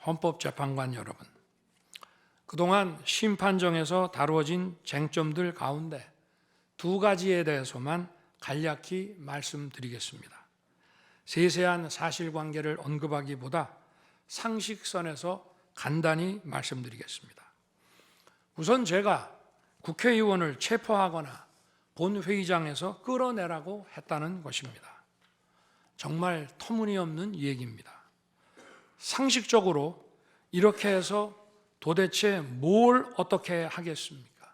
헌법재판관 여러분, 그동안 심판정에서 다루어진 쟁점들 가운데 두 가지에 대해서만 간략히 말씀드리겠습니다. 세세한 사실관계를 언급하기보다 상식선에서 간단히 말씀드리겠습니다. 우선 제가 국회의원을 체포하거나 본회의장에서 끌어내라고 했다는 것입니다. 정말 터무니없는 얘기입니다. 상식적으로 이렇게 해서 도대체 뭘 어떻게 하겠습니까?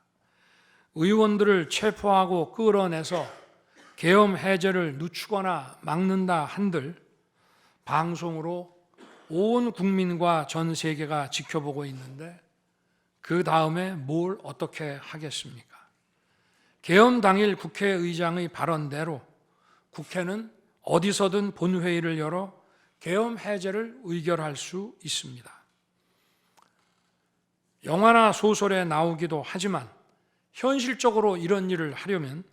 의원들을 체포하고 끌어내서 계엄 해제를 늦추거나 막는다 한들 방송으로 온 국민과 전 세계가 지켜보고 있는데 그 다음에 뭘 어떻게 하겠습니까? 계엄 당일 국회의장의 발언대로 국회는 어디서든 본회의를 열어 계엄 해제를 의결할 수 있습니다. 영화나 소설에 나오기도 하지만 현실적으로 이런 일을 하려면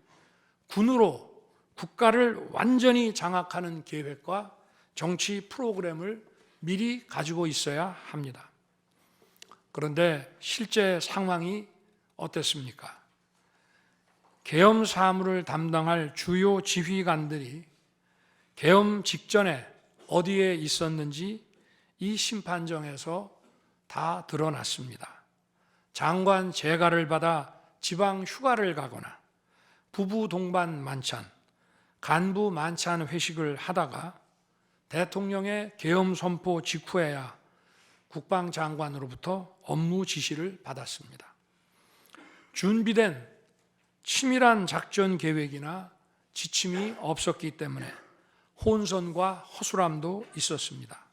군으로 국가를 완전히 장악하는 계획과 정치 프로그램을 미리 가지고 있어야 합니다. 그런데 실제 상황이 어땠습니까? 계엄 사무를 담당할 주요 지휘관들이 계엄 직전에 어디에 있었는지 이 심판정에서 다 드러났습니다. 장관 재가를 받아 지방 휴가를 가거나 부부 동반 만찬, 간부 만찬 회식을 하다가 대통령의 계엄 선포 직후에야 국방장관으로부터 업무 지시를 받았습니다. 준비된 치밀한 작전 계획이나 지침이 없었기 때문에 혼선과 허술함도 있었습니다.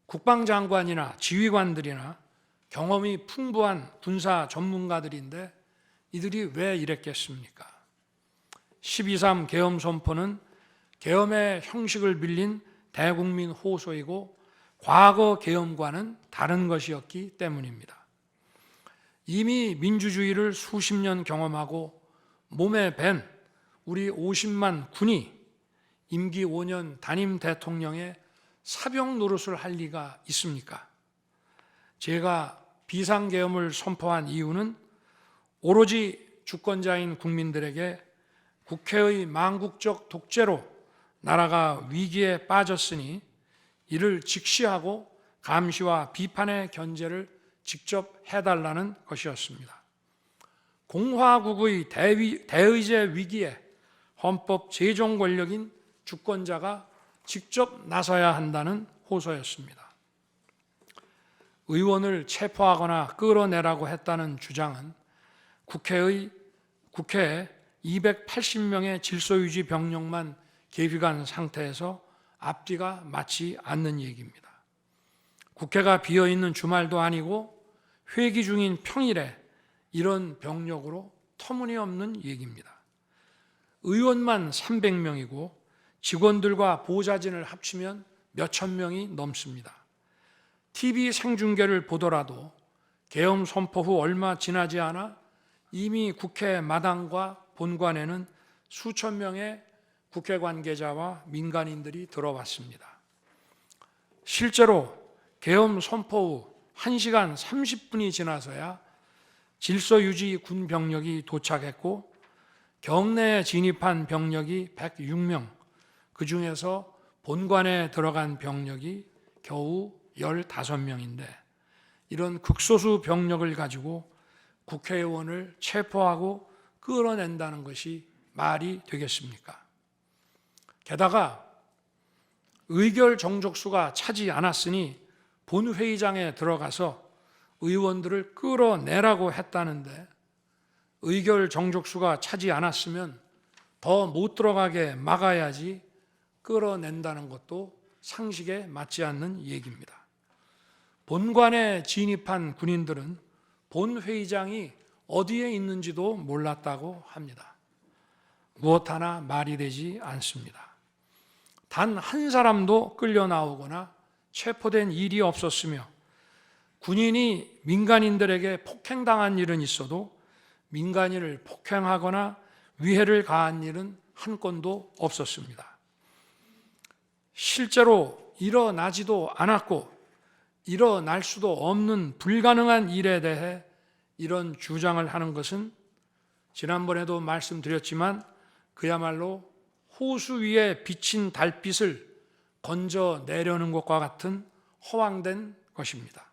국방장관이나 지휘관들이나 경험이 풍부한 군사 전문가들인데 이들이 왜 이랬겠습니까? 12.3 계엄 선포는 계엄의 형식을 빌린 대국민 호소이고 과거 계엄과는 다른 것이었기 때문입니다. 이미 민주주의를 수십 년 경험하고 몸에 밴 우리 50만 군이 임기 5년 단임 대통령의 사병 노릇을 할 리가 있습니까? 제가 비상계엄을 선포한 이유는 오로지 주권자인 국민들에게 국회의 망국적 독재로 나라가 위기에 빠졌으니 이를 직시하고 감시와 비판의 견제를 직접 해달라는 것이었습니다. 공화국의 대의제 위기에 헌법 제정 권력인 주권자가 직접 나서야 한다는 호소였습니다. 의원을 체포하거나 끌어내라고 했다는 주장은 국회에 280명의 질서유지 병력만 계비간 상태에서 앞뒤가 맞지 않는 얘기입니다. 국회가 비어있는 주말도 아니고 회기 중인 평일에 이런 병력으로 터무니없는 얘기입니다. 의원만 300명이고 직원들과 보좌진을 합치면 몇천 명이 넘습니다. TV 생중계를 보더라도 계엄 선포 후 얼마 지나지 않아 이미 국회 마당과 본관에는 수천 명의 국회 관계자와 민간인들이 들어왔습니다. 실제로 계엄 선포 후 1시간 30분이 지나서야 질서유지 군 병력이 도착했고 경내에 진입한 병력이 106명, 그 중에서 본관에 들어간 병력이 겨우 15명인데 이런 극소수 병력을 가지고 국회의원을 체포하고 끌어낸다는 것이 말이 되겠습니까? 게다가 의결 정족수가 차지 않았으니 본회의장에 들어가서 의원들을 끌어내라고 했다는데 의결 정족수가 차지 않았으면 더 못 들어가게 막아야지 끌어낸다는 것도 상식에 맞지 않는 얘기입니다. 본관에 진입한 군인들은 본회의장이 어디에 있는지도 몰랐다고 합니다. 무엇 하나 말이 되지 않습니다. 단 한 사람도 끌려 나오거나 체포된 일이 없었으며 군인이 민간인들에게 폭행당한 일은 있어도 민간인을 폭행하거나 위해를 가한 일은 한 건도 없었습니다. 실제로 일어나지도 않았고 일어날 수도 없는 불가능한 일에 대해 이런 주장을 하는 것은 지난번에도 말씀드렸지만 그야말로 호수 위에 비친 달빛을 건져 내려는 것과 같은 허황된 것입니다.